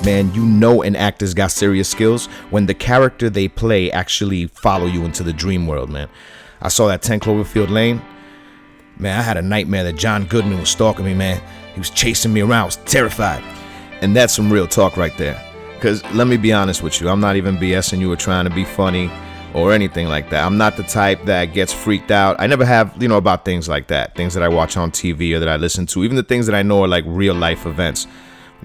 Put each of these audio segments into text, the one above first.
man, you know an actor's got serious skills when the character they play actually follow you into the dream world, man. I saw that 10 Cloverfield Lane. Man, I had a nightmare that John Goodman was stalking me, man. He was chasing me around. I was terrified. And that's some real talk right there. Because let me be honest with you, I'm not even BSing you or trying to be funny or anything like that. I'm not the type that gets freaked out. I never have, about things like that. Things that I watch on TV or that I listen to. Even the things that I know are like real life events.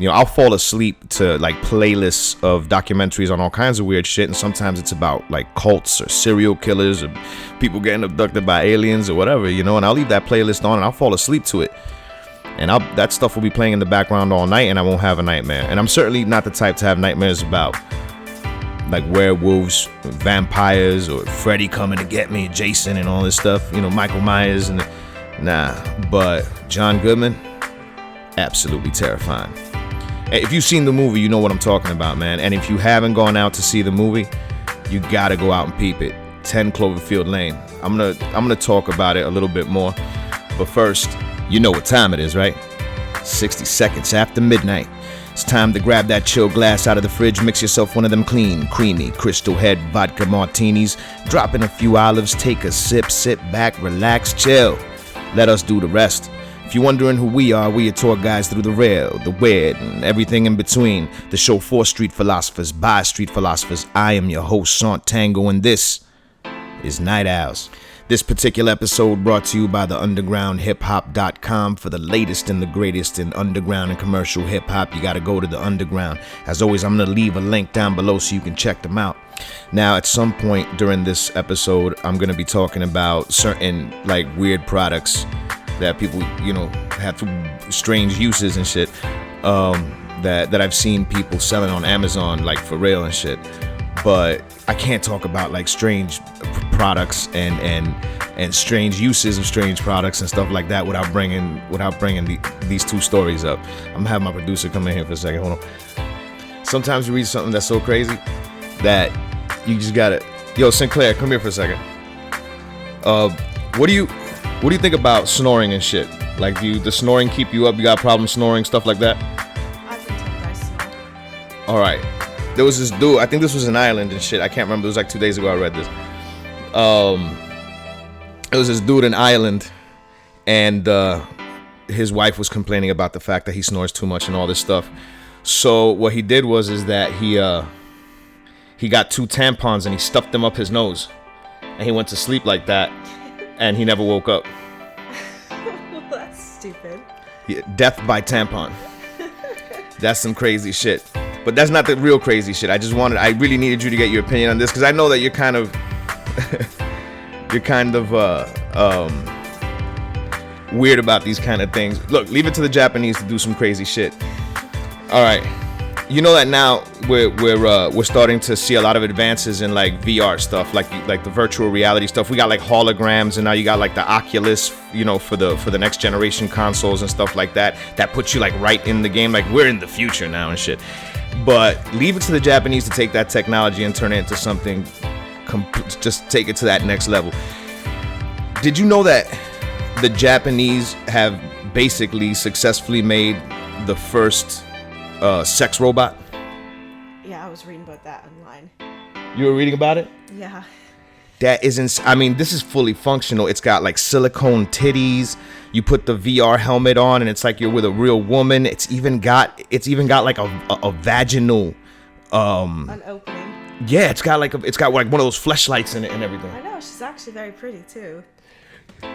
I'll fall asleep to like playlists of documentaries on all kinds of weird shit. And sometimes it's about like cults or serial killers or people getting abducted by aliens or whatever, and I'll leave that playlist on and I'll fall asleep to it. And that stuff will be playing in the background all night and I won't have a nightmare. And I'm certainly not the type to have nightmares about like werewolves, vampires, or Freddy coming to get me, Jason and all this stuff, Michael Myers and but John Goodman, absolutely terrifying. If you've seen the movie, you know what I'm talking about, man. And if you haven't gone out to see the movie, you gotta go out and peep it. 10 Cloverfield Lane. I'm gonna talk about it a little bit more, but first, you know what time it is, right? 60 seconds after midnight. It's time to grab that chill glass out of the fridge, mix yourself one of them clean, creamy, Crystal Head vodka martinis, drop in a few olives, take a sip, sit back, relax, chill. Let us do the rest. If you're wondering who we are tour guides through the real, the weird, and everything in between. The show for street philosophers, by street philosophers. I am your host, Saunt Tango, and this is Night Owlz. This particular episode brought to you by the undergroundhiphop.com. For the latest and the greatest in underground and commercial hip-hop, you got to go to the underground. As always, I'm going to leave a link down below so you can check them out. Now, at some point during this episode, I'm going to be talking about certain like weird products that people, have strange uses and shit, that I've seen people selling on Amazon, like for real and shit. But I can't talk about like strange products and strange uses of strange products and stuff like that without bringing these two stories up. I'm gonna have my producer come in here for a second. Hold on. Sometimes you read something that's so crazy that you just gotta. Yo, Sinclair, come here for a second. What do you think about snoring and shit? Like, the snoring keep you up? You got problems snoring, stuff like that? I've been told I snore. All right. There was this dude, I think this was in Ireland and shit. I can't remember. It was like 2 days ago I read this. It was this dude in Ireland, and his wife was complaining about the fact that he snores too much and all this stuff. So what he did was that he got 2 tampons and he stuffed them up his nose. And he went to sleep like that, and he never woke up. Well, that's stupid. Yeah, death by tampon. That's some crazy shit. But that's not the real crazy shit. I really needed you to get your opinion on this, because I know that you're kind of weird about these kind of things. Look, leave it to the Japanese to do some crazy shit. All right. You know that now we're starting to see a lot of advances in like VR stuff, like the virtual reality stuff. We got like holograms, and now you got like the Oculus, for the next generation consoles and stuff like that. That puts you like right in the game. Like, we're in the future now and shit. But leave it to the Japanese to take that technology and turn it into something, just take it to that next level. Did you know that the Japanese have basically successfully made the first sex robot? Yeah, I was reading about that online. You were reading about it? Yeah. That isn't. I mean, this is fully functional. It's got like silicone titties. You put the VR helmet on, and it's like you're with a real woman. It's even got like a vaginal. An opening. Yeah, it's got like one of those fleshlights in it and everything. I know, she's actually very pretty too.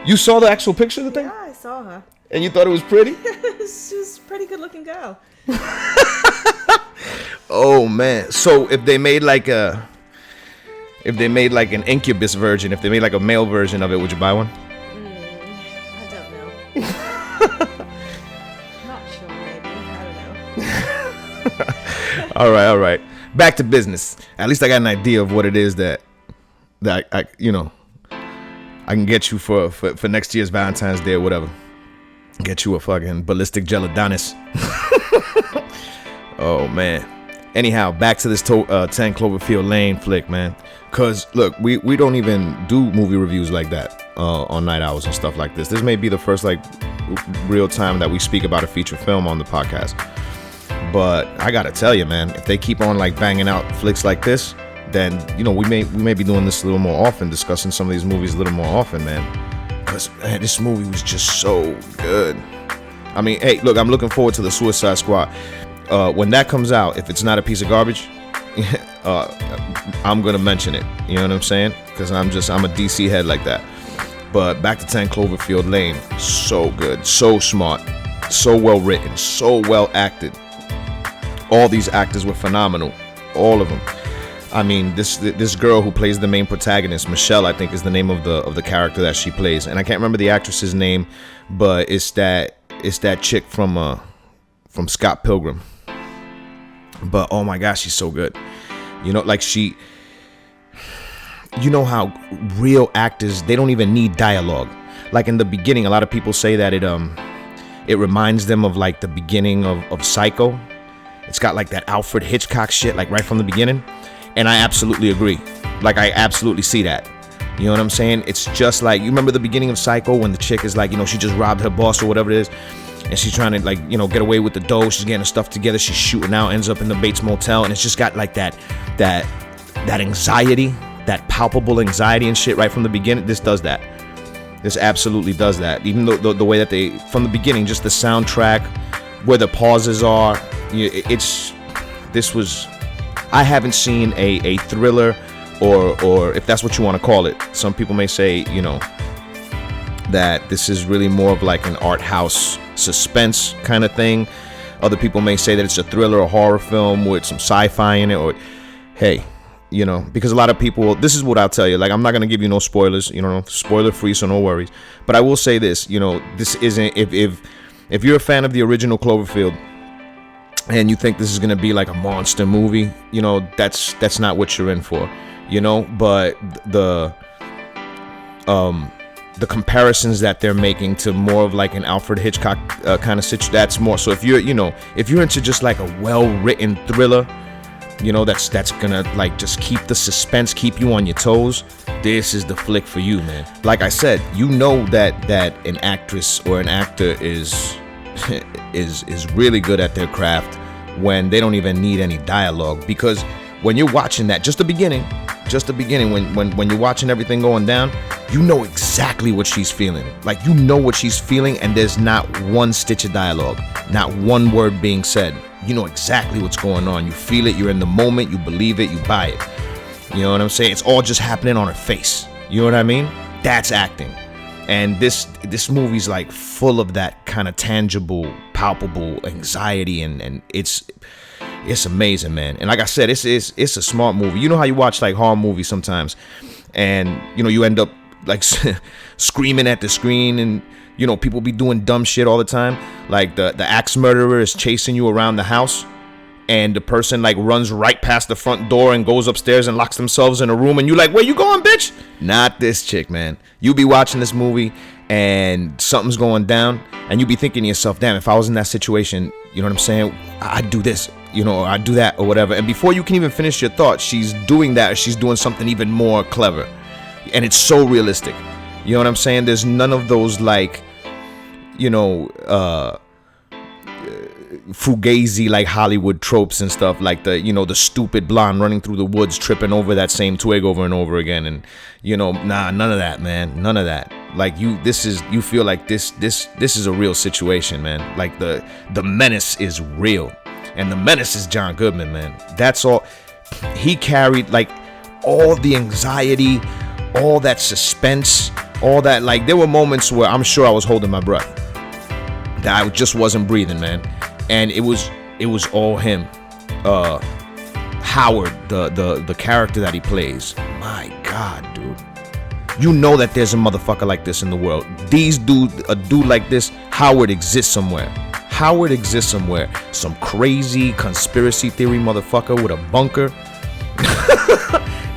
You saw the actual picture of the thing? Yeah, I saw her. And you thought it was pretty? She's a pretty good looking girl. Oh man! So if they made like an incubus version, if they made like a male version of it, would you buy one? I don't know. Not sure, maybe. I don't know. All right. Back to business. At least I got an idea of what it is that I can get you for next year's Valentine's Day or whatever. Get you a fucking ballistic gel Adonis. Oh man. Anyhow, back to this 10 Cloverfield Lane flick, man. Cause look, we don't even do movie reviews like that on Night Owlz and stuff like this. This may be the first like real time that we speak about a feature film on the podcast. But I gotta tell you, man, if they keep on like banging out flicks like this, then we may be doing this a little more often, discussing some of these movies a little more often, man. Because man, this movie was just so good. I mean, hey, look, I'm looking forward to the Suicide Squad. When that comes out, if it's not a piece of garbage, I'm gonna mention it. You know what I'm saying? Because I'm a DC head like that. But back to 10 Cloverfield Lane, so good, so smart, so well written, so well acted. All these actors were phenomenal, all of them. I mean, this girl who plays the main protagonist, Michelle, I think is the name of the character that she plays, and I can't remember the actress's name, but it's that chick from Scott Pilgrim. But oh my gosh, she's so good. You know how real actors, they don't even need dialogue. Like in the beginning, a lot of people say that it reminds them of like the beginning of Psycho. It's got like that Alfred Hitchcock shit, like right from the beginning. And I absolutely agree. Like I absolutely see that. You know what I'm saying? It's just like, you remember the beginning of Psycho when the chick is like, she just robbed her boss or whatever it is. And she's trying to like, get away with the dough. She's getting her stuff together. She's shooting out, ends up in the Bates Motel. And it's just got like that anxiety, that palpable anxiety and shit right from the beginning. This does that. This absolutely does that. Even though the way that they, from the beginning, just the soundtrack, where the pauses are, I haven't seen a thriller or if that's what you want to call it. Some people may say, that this is really more of like an art house suspense kind of thing. Other people may say that it's a thriller or horror film with some sci-fi in it, or hey, because a lot of people, this is what I'll tell you, like I'm not going to give you no spoilers, spoiler free, so no worries. But I will say this, this isn't, if you're a fan of the original Cloverfield and you think this is going to be like a monster movie, that's not what you're in for, but the comparisons that they're making to more of like an Alfred Hitchcock kind of situation, that's more so if you're into just like a well-written thriller, that's gonna like just keep the suspense, keep you on your toes, this is the flick for you, man. Like I said, that an actress or an actor is really good at their craft when they don't even need any dialogue, because when you're watching that, just the beginning when you're watching everything going down, you know exactly what she's feeling. Like what she's feeling, and there's not one stitch of dialogue, not one word being said. You know exactly what's going on. You feel it, you're in the moment, you believe it, you buy it. You know what I'm saying? It's all just happening on her face. You know what I mean? That's acting. And this movie's like full of that kind of tangible, palpable anxiety, and it's amazing, man. And like I said, it's a smart movie. You know how you watch like horror movies sometimes, and you end up like screaming at the screen, and people be doing dumb shit all the time. Like the axe murderer is chasing you around the house, and the person like runs right past the front door and goes upstairs and locks themselves in a room, and you like, where you going, bitch? Not this chick, man. You be watching this movie and something's going down, and you be thinking to yourself, damn, if I was in that situation, you know what I'm saying, I'd do this, or I'd do that or whatever. And before you can even finish your thought, she's doing that, or she's doing something even more clever, and it's so realistic. You know what I'm saying? There's none of those like fugazi like Hollywood tropes and stuff, like the stupid blonde running through the woods tripping over that same twig over and over again, and none of that, man, none of that. Like you feel like this is a real situation, man. Like the menace is real, and the menace is John Goodman, man. That's all. He carried like all the anxiety, all that suspense, all that. Like there were moments where I'm sure I was holding my breath, that I just wasn't breathing, man. And it was all him. Howard, the character that he plays, my God, dude. You know that there's a motherfucker like this in the world. A dude like this, Howard exists somewhere. Some crazy conspiracy theory motherfucker with a bunker.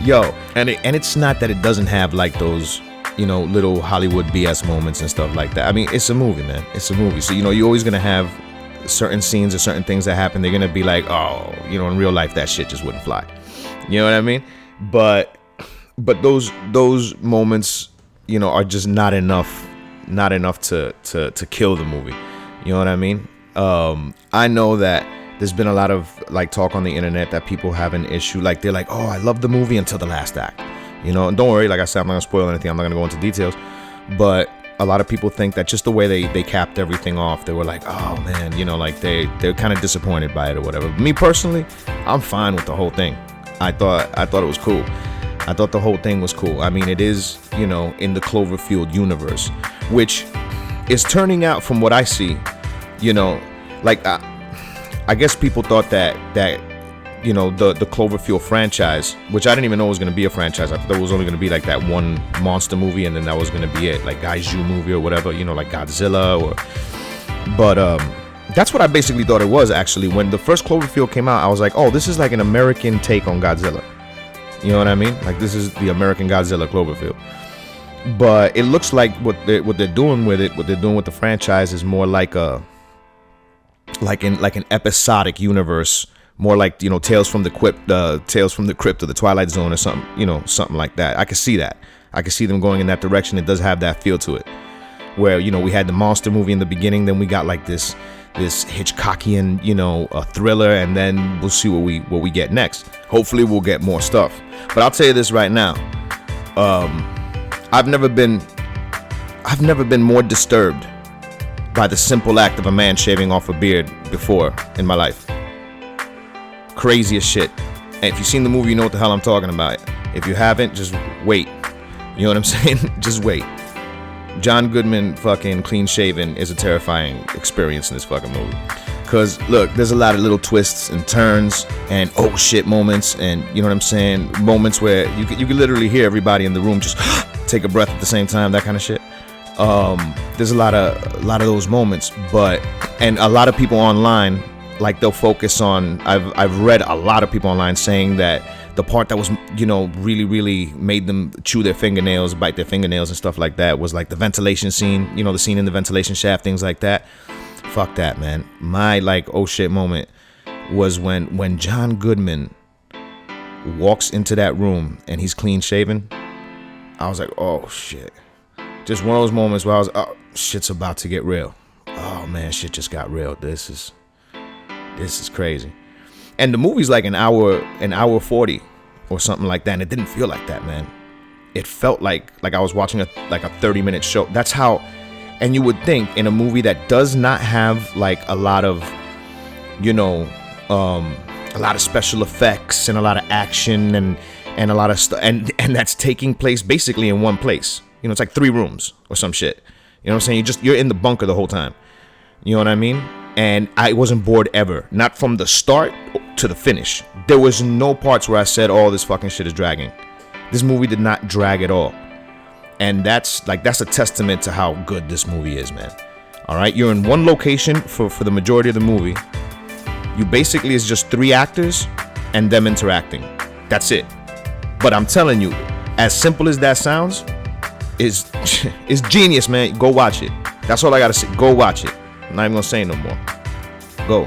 Yo, and it's not that it doesn't have like those, little Hollywood BS moments and stuff like that. I mean, it's a movie, man. It's a movie. So, you're always going to have certain scenes or certain things that happen. They're going to be like, oh, in real life, that shit just wouldn't fly. You know what I mean? But those moments, are just not enough to kill the movie. You know what I mean? I know that there's been a lot of like talk on the internet that people have an issue. Like they're like, oh, I love the movie until the last act. You know, and don't worry, like I said, I'm not gonna spoil anything. I'm not gonna go into details. But a lot of people think that just the way they capped everything off, they were like, oh man, you know, like they're kind of disappointed by it or whatever. Me personally, I'm fine with the whole thing. I thought it was cool. I thought the whole thing was cool. I mean, it is, you know, in the Cloverfield universe, which is turning out from what I see, you know, like I guess people thought that you know, the Cloverfield franchise, which I didn't even know was going to be a franchise. I thought it was only going to be like that one monster movie, and then that was going to be it, like Kaiju movie or whatever, you know, like Godzilla or. But that's what I basically thought it was, actually. When the first Cloverfield came out, I was like, oh, this is like an American take on Godzilla. You know what I mean? Like, this is the American Godzilla Cloverfield. But it looks like what they're doing with it, what they're doing with the franchise, is more like an episodic universe, more like, you know, Tales from the Crypt or the Twilight Zone or something, you know, something like that. I could see that. I could see them going in that direction. It does have that feel to it, where, you know, we had the monster movie in the beginning, then we got like this Hitchcockian, you know, a thriller, and then we'll see what we get next. Hopefully we'll get more stuff. But I'll tell you this right now. I've never been more disturbed by the simple act of a man shaving off a beard before in my life. Crazy as shit. And if you've seen the movie, you know what the hell I'm talking about. If you haven't, just wait. You know what I'm saying? Just wait. John Goodman fucking clean shaven is a terrifying experience in this fucking movie. Cause look, there's a lot of little twists and turns and oh shit moments, and you know what I'm saying, moments where you could literally hear everybody in the room just take a breath at the same time, that kind of shit. There's a lot of those moments, and a lot of people online, like, they'll focus on. I've read a lot of people online saying that the part that was, you know, really made them chew their fingernails, bite their fingernails and stuff like that was like the ventilation scene, you know, the scene in the ventilation shaft, things like that. Fuck that, man. My like oh shit moment was when John Goodman walks into that room and he's clean shaven. I was like, oh shit. Just one of those moments where I was, oh, shit's about to get real. Oh man, shit just got real. This is crazy. And the movie's like an hour 40 or something like that, and it didn't feel like that, man. It felt like I was watching a 30-minute show. That's how. And you would think in a movie that does not have like a lot of, you know, a lot of special effects and a lot of action and a lot of stuff, and that's taking place basically in one place. You know, it's like 3 rooms or some shit. You know what I'm saying? You're in the bunker the whole time. You know what I mean? And I wasn't bored ever. Not from the start to the finish. There was no parts where I said, oh, this fucking shit is dragging. This movie did not drag at all. And that's a testament to how good this movie is, man. All right, you're in one location for the majority of the movie. You basically, it's just 3 actors and them interacting. That's it. But I'm telling you, as simple as that sounds, is genius, man. Go watch it. That's all I gotta say. Go watch it. I'm not even gonna say no more. Go.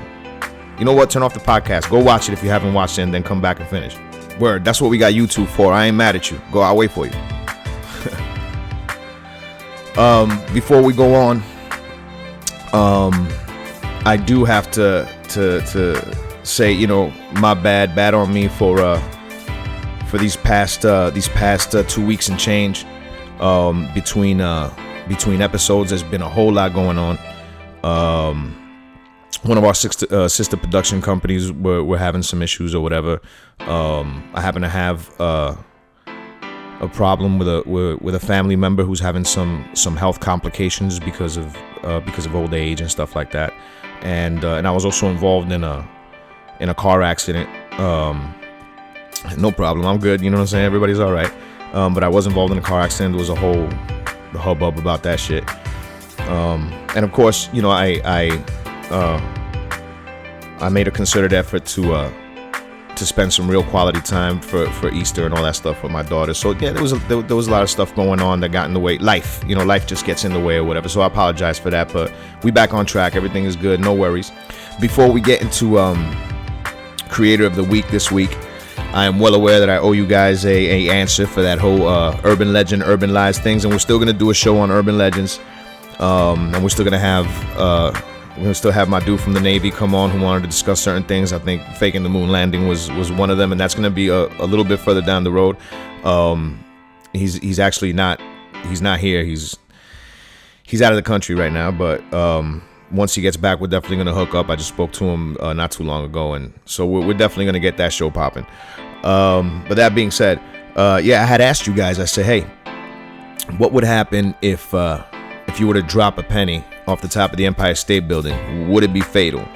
You know what? Turn off the podcast. Go watch it if you haven't watched it, and then come back and finish. Word. That's what we got YouTube for. I ain't mad at you. Go. I'll wait for you. Before we go on, I do have to say, you know, my bad on me for these past 2 weeks and change. Between episodes, there's been a whole lot going on. One of our sister production companies were having some issues or whatever. I happen to have a problem with a family member who's having some health complications because of old age and stuff like that, and I was also involved in a car accident. No problem, I'm good. You know what I'm saying? Everybody's all right. But I was involved in a car accident. There was a whole hubbub about that shit. And of course, you know, I made a concerted effort to spend some real quality time for Easter and all that stuff with my daughter. So yeah, there was a lot of stuff going on that got in the way. Life just gets in the way or whatever. So I apologize for that, but we back on track. Everything is good. No worries. Before we get into Creator of the Week this week, I am well aware that I owe you guys a answer for that whole urban legend, urban lies things, and we're still gonna do a show on urban legends, and we're still gonna have We're gonna still have my dude from the Navy come on who wanted to discuss certain things. I think faking the moon landing was one of them, and that's gonna be a little bit further down the road. He's actually not. He's not here. He's out of the country right now, but once he gets back, we're definitely gonna hook up. I just spoke to him not too long ago, and so we're definitely gonna get that show popping. But that being said, yeah, I had asked you guys. I said, hey, what would happen if you were to drop a penny off the top of the Empire State Building? Would it be fatal?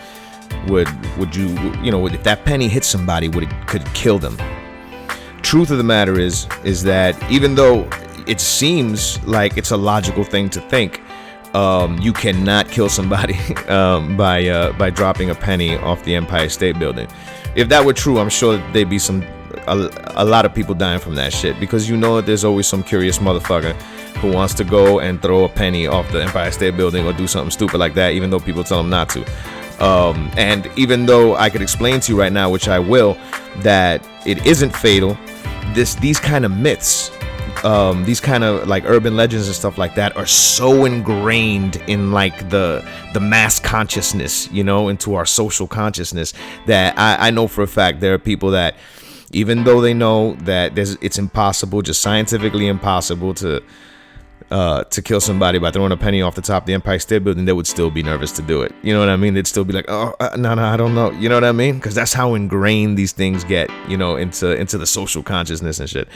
Would you if that penny hit somebody, could it kill them? Truth of the matter is that even though it seems like it's a logical thing to think, you cannot kill somebody by dropping a penny off the Empire State Building. If that were true, I'm sure there'd be a lot of people dying from that shit, because that there's always some curious motherfucker who wants to go and throw a penny off the Empire State Building or do something stupid like that, even though people tell them not to. And even though I could explain to you right now, which I will, that it isn't fatal, these kind of myths, these kind of like urban legends and stuff like that are so ingrained in like the mass consciousness, into our social consciousness, that I know for a fact there are people that, even though they know that it's impossible, just scientifically impossible to kill somebody by throwing a penny off the top of the Empire State Building, they would still be nervous to do it. You know what I mean? They'd still be like, no, I don't know. You know what I mean? Because that's how ingrained these things get, into the social consciousness and shit.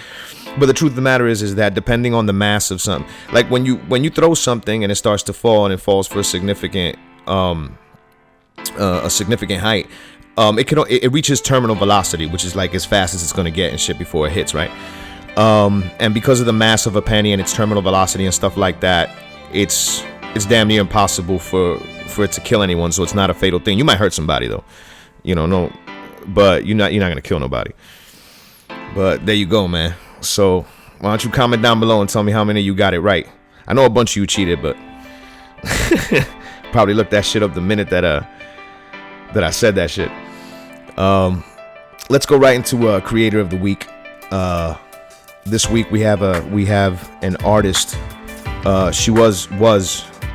But the truth of the matter is that depending on the mass of something, like when you throw something and it starts to fall and it falls for a significant height, it reaches terminal velocity, which is like as fast as it's going to get and shit before it hits, right? And because of the mass of a penny and its terminal velocity and stuff like that, it's damn near impossible for it to kill anyone. So it's not a fatal thing. You might hurt somebody though, no, but you're not gonna kill nobody. But there you go, man. So why don't you comment down below and tell me how many of you got it right? I know a bunch of you cheated, but probably looked that shit up the minute that I said that shit. Let's go right into creator of the week. This week we have an artist. She was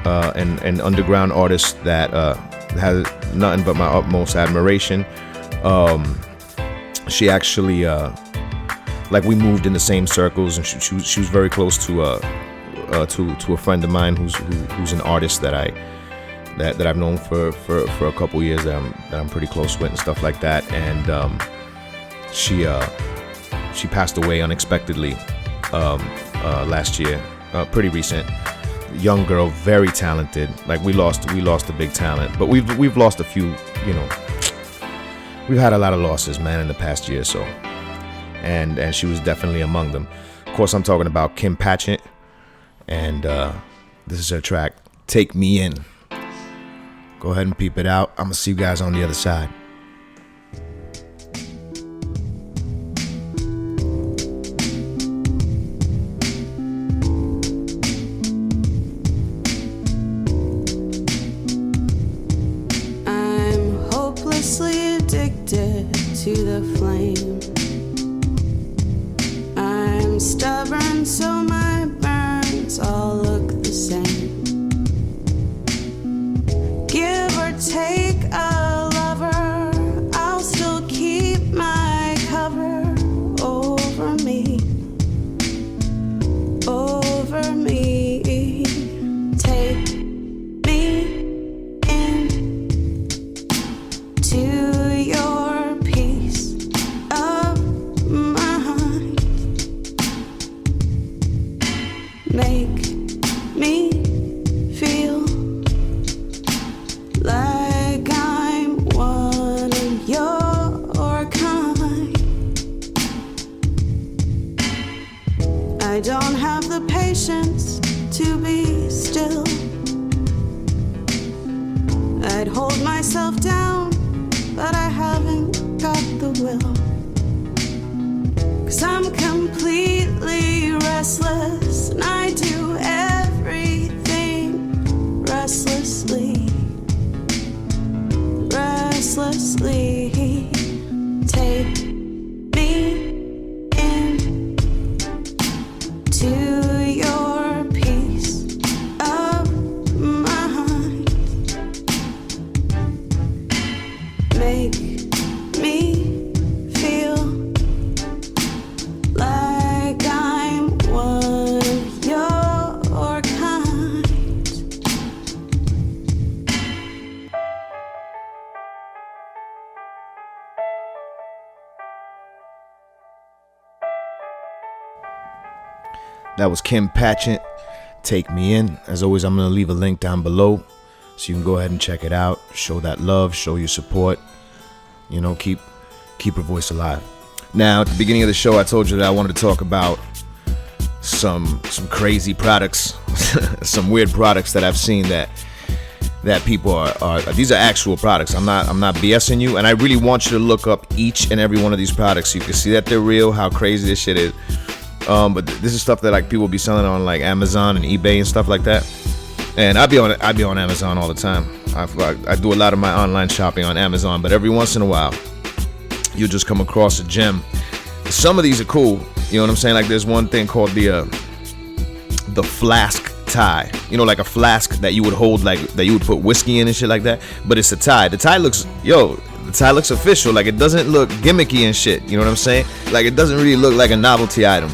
an underground artist that has nothing but my utmost admiration. She actually we moved in the same circles, and she was very close to a friend of mine who's an artist that I've known for a couple years, that I'm pretty close with and stuff like that. And she passed away unexpectedly last year. Pretty recent. Young girl, very talented. Like we lost a big talent, but we've lost a few. We've had a lot of losses, man, in the past year or so, and she was definitely among them. Of course, I'm talking about Kim Pacent, and this is her track, "Take Me In." Go ahead and peep it out. I'm gonna see you guys on the other side. To the flame, I'm stubborn, so my burns all look the same. Give or take a lover, I'll still keep my cover over me, over me. Take me in to your make me feel like I'm one of your kind. I don't have the patience to be still. I'd hold myself down, but I haven't got the will. 'Cause I'm completely restless, and I do everything restlessly, restlessly. Take me in to your peace of mind. That was Kim Pacent, Take Me In. As always, I'm going to leave a link down below so you can go ahead and check it out. Show that love, show your support. You know, keep her voice alive. Now, at the beginning of the show, I told you that I wanted to talk about some crazy products, some weird products that I've seen that people are these are actual products. I'm not BSing you, and I really want you to look up each and every one of these products so you can see that they're real, how crazy this shit is. But this is stuff that like people be selling on like Amazon and eBay and stuff like that. And I be on Amazon all the time. I do a lot of my online shopping on Amazon, but every once in a while you'll just come across a gem. Some of these are cool, you know what I'm saying? Like there's one thing called the flask tie. You know, like a flask that you would hold, like that you would put whiskey in and shit like that. But it's a tie. The tie looks official. Like it doesn't look gimmicky and shit. You know what I'm saying? Like it doesn't really look like a novelty item.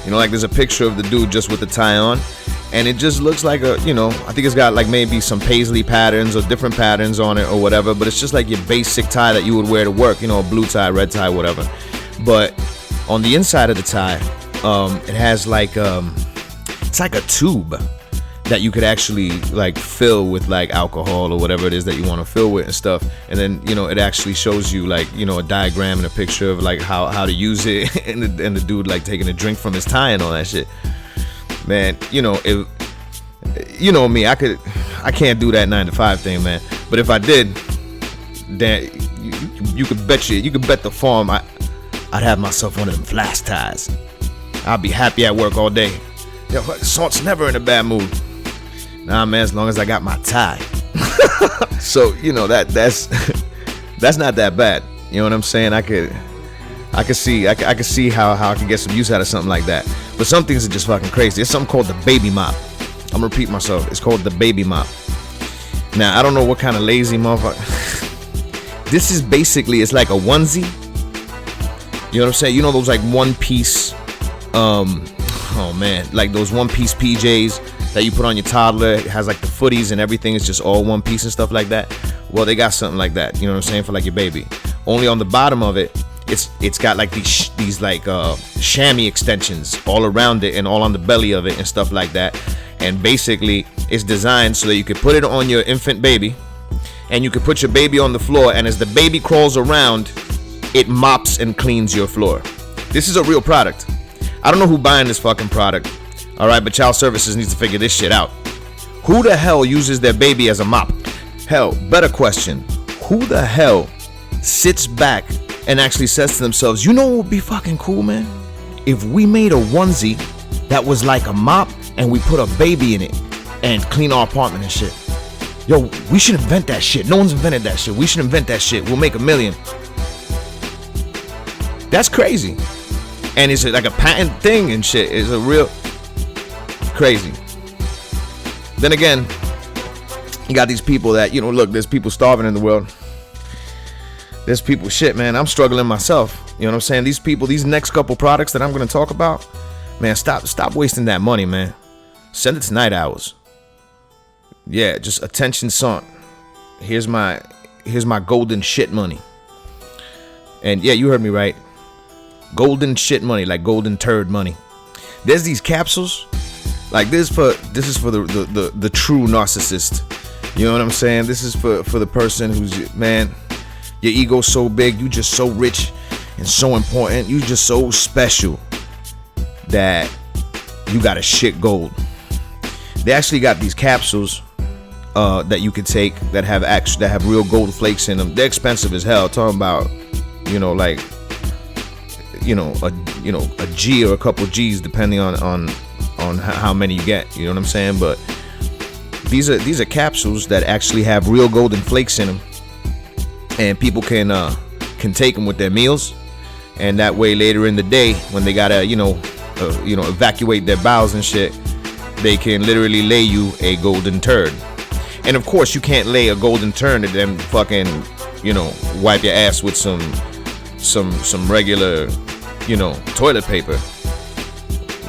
You know, like there's a picture of the dude just with the tie on, and it just looks like a, you know, I think it's got like maybe some paisley patterns or different patterns on it or whatever. But it's just like your basic tie that you would wear to work. You know, a blue tie, red tie, whatever. But on the inside of the tie, it has like it's like a tube that you could actually like fill with like alcohol or whatever it is that you want to fill with and stuff. And then, you know, it actually shows you like, you know, a diagram and a picture of like how to use it and the dude like taking a drink from his tie and all that shit. Man, you know, you know me, I can't do that 9-to-5 thing, man. But if I did, then you could bet the farm I'd have myself one of them flash ties. I'll be happy at work all day. Yo, Saunt's never in a bad mood. Nah, man, as long as I got my tie. So, you know, that's not that bad. You know what I'm saying? I could see how I could get some use out of something like that. But some things are just fucking crazy. There's something called the baby mop. I'm gonna repeat myself. It's called the baby mop. Now, I don't know what kind of lazy motherfucker. This is basically, it's like a onesie. You know what I'm saying? You know those like one piece, oh man, like those one piece PJs that you put on your toddler. It has like the footies and everything. It's just all one piece and stuff like that. Well, they got something like that. You know what I'm saying? For like your baby. Only on the bottom of it, it's got like these like chamois extensions all around it and all on the belly of it and stuff like that. And basically, it's designed so that you could put it on your infant baby, and you could put your baby on the floor, and as the baby crawls around, it mops and cleans your floor. This is a real product. I don't know who buying this fucking product. All right, but Child Services needs to figure this shit out. Who the hell uses their baby as a mop? Hell, better question. Who the hell sits back and actually says to themselves, you know what would be fucking cool, man? If we made a onesie that was like a mop and we put a baby in it and clean our apartment and shit. Yo, we should invent that shit. No one's invented that shit. We should invent that shit. We'll make $1 million. That's crazy. And it's like a patent thing and shit. It's a real crazy. Then again, you got these people that, you know, look, there's people starving in the world. There's people, shit, man, I'm struggling myself. You know what I'm saying? These people, these next couple products that I'm going to talk about, man, stop wasting that money, man. Send it to Night Owlz. Yeah, just attention, Saunt. Here's my golden shit money. And yeah, you heard me right. Golden shit money, like golden turd money. There's these capsules. Like this is for the true narcissist. You know what I'm saying? This is for the person who's, man, your ego's so big, you just so rich and so important, you just so special that you got a shit gold. They actually got these capsules that you could take that have real gold flakes in them. They're expensive as hell. Talking about, you know, like, a G or a couple G's depending on how many you get. You know what I'm saying? But these are capsules that actually have real golden flakes in them, and people can take them with their meals, and that way later in the day when they gotta evacuate their bowels and shit, they can literally lay you a golden turd. And of course you can't lay a golden turd and then fucking, you know, wipe your ass with some regular, you know, toilet paper.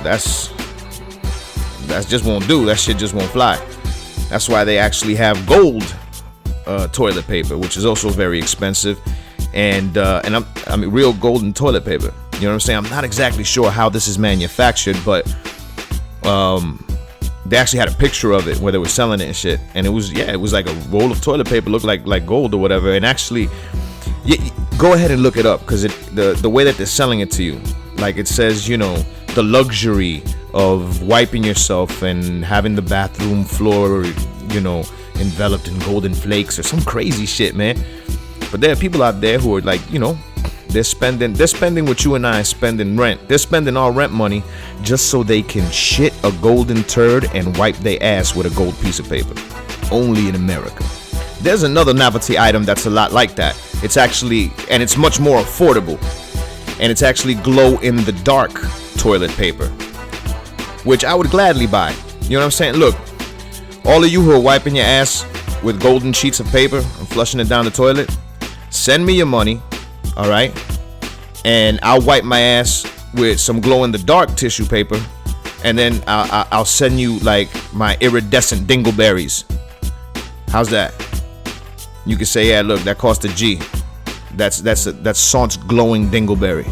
That's just won't do. That shit just won't fly. That's why they actually have gold toilet paper, which is also very expensive, and I mean real golden toilet paper. You know what I'm saying? I'm not exactly sure how this is manufactured, but they actually had a picture of it where they were selling it and shit, and it was like a roll of toilet paper, looked like gold or whatever. And actually, go ahead and look it up, because the way that they're selling it to you, like it says, the luxury of wiping yourself and having the bathroom floor, enveloped in golden flakes or some crazy shit, man. But there are people out there who are like, they're spending what you and I spend in rent. They're spending our rent money just so they can shit a golden turd and wipe their ass with a gold piece of paper. Only in America. There's another novelty item that's a lot like that. It's actually, and it's much more affordable. And it's actually glow in the dark toilet paper, which I would gladly buy. You know what I'm saying? Look, all of you who are wiping your ass with golden sheets of paper and flushing it down the toilet, send me your money. All right, and I'll wipe my ass with some glow-in-the-dark tissue paper, and then I'll send you like my iridescent dingleberries. How's that? You can say, yeah, look, that cost a G. That's Saunt's glowing dingleberry.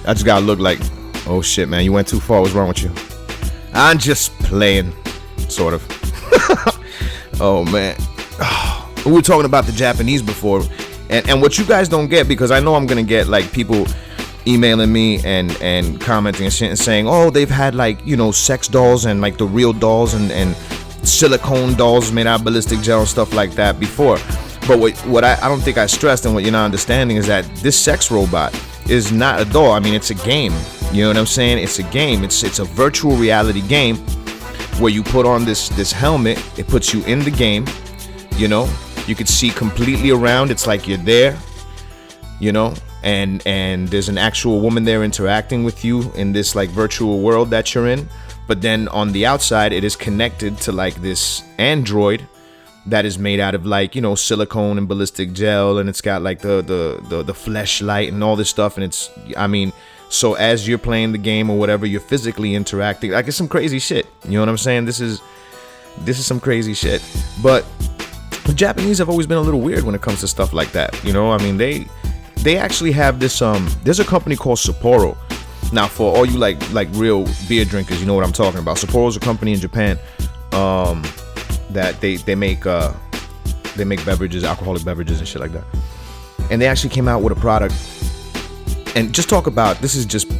I just gotta look like, oh shit, man, you went too far. What's wrong with you? I'm just playing, sort of. Oh man, we were talking about the Japanese before. And what you guys don't get, because I know I'm gonna get like people emailing me and commenting and shit and saying, oh, they've had like, sex dolls and like the real dolls and silicone dolls made out of ballistic gel and stuff like that before. But what I don't think I stressed, and what you're not understanding, is that this sex robot is not a doll. I mean, it's a game. You know what I'm saying? It's a game. It's a virtual reality game where you put on this helmet. It puts you in the game. You could see completely around. It's like you're there, and there's an actual woman there interacting with you in this like virtual world that you're in. But then on the outside, it is connected to like this android that is made out of like, silicone and ballistic gel, and it's got like the fleshlight and all this stuff. And so as you're playing the game or whatever, you're physically interacting. Like, it's some crazy shit. You know what I'm saying? This is some crazy shit. But the Japanese have always been a little weird when it comes to stuff like that. They actually have this there's a company called Sapporo. Now, for all you like real beer drinkers, you know what I'm talking about. Sapporo's a company in Japan that they make beverages, alcoholic beverages and shit like that. And they actually came out with a product, and just talk about, this is just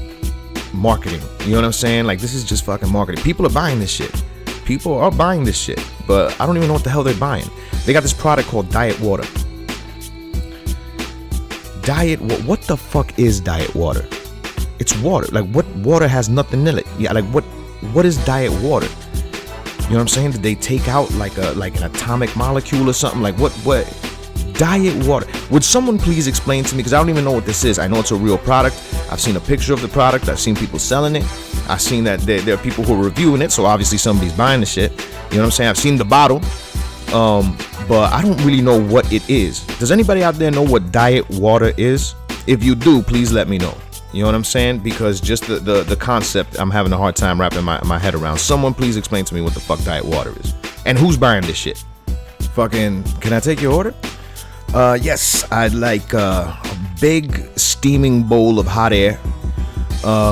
marketing. You know what I'm saying? Like, this is just fucking marketing. People are buying this shit. People are buying this shit, but I don't even know what the hell they're buying. They got this product called Diet Water. What the fuck is Diet Water? It's water. Like, what water has nothing in it? Yeah, like what is Diet Water? You know what I'm saying? Did they take out like an atomic molecule or something? Like what Diet Water? Would someone please explain to me? Because I don't even know what this is. I know it's a real product. I've seen a picture of the product. I've seen people selling it. I've seen that there are people who are reviewing it, so obviously somebody's buying the shit. You know what I'm saying? I've seen the bottle, but I don't really know what it is. Does anybody out there know what Diet Water is? If you do, please let me know. You know what I'm saying? Because just the concept, I'm having a hard time wrapping my head around. Someone please explain to me what the fuck Diet Water is. And who's buying this shit? Fucking, can I take your order? Yes, I'd like a big steaming bowl of hot air.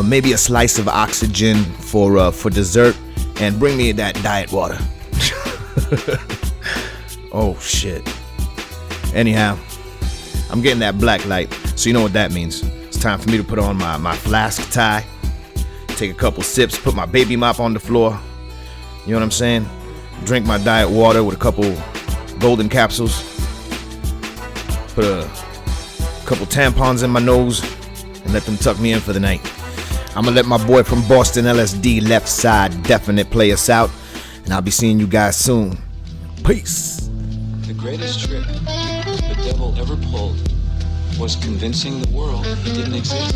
Maybe a slice of oxygen for dessert, and bring me that Diet Water. Oh shit. Anyhow, I'm getting that black light, so you know what that means. It's time for me to put on my flask tie, take a couple sips, put my baby mop on the floor. You know what I'm saying? Drink my Diet Water with a couple golden capsules. Put a couple tampons in my nose and let them tuck me in for the night. I'm gonna let my boy from Boston, LSD, Left Side Definite, play us out, and I'll be seeing you guys soon. Peace. The greatest trick the devil ever pulled was convincing the world he didn't exist.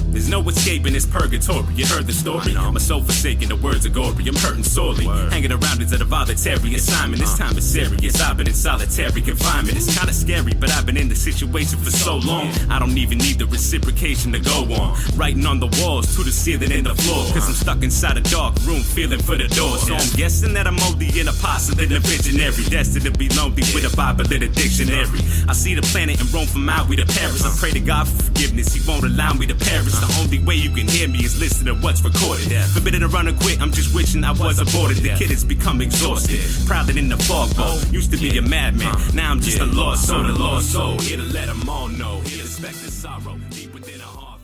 There's no escaping this purgatory. You heard the story. My soul forsaken, the words are gory. I'm hurting sorely. Hanging around is a voluntary assignment. This time is serious. I've been in solitary confinement. It's kinda scary, but I've been in the situation for so long. I don't even need the reciprocation to go on. Writing on the walls, to the ceiling and the floor. Cause I'm stuck inside a dark room, feeling for the door. So I'm guessing that I'm only an apostle and a visionary. Destined to be lonely with a Bible and a dictionary. I see the planet and roam from Maui to Paris. I pray to God for forgiveness. He won't allow me to perish. The only way you can hear me is listen to what's recorded. Forbidden to run or quit, I'm just wishing I was aborted. The kid has become exhausted, prowling in the fog boat. Used to be a madman, now I'm just a lost soul. The lost soul, here to let them all know. Here to respect the sorrow deep within a heart.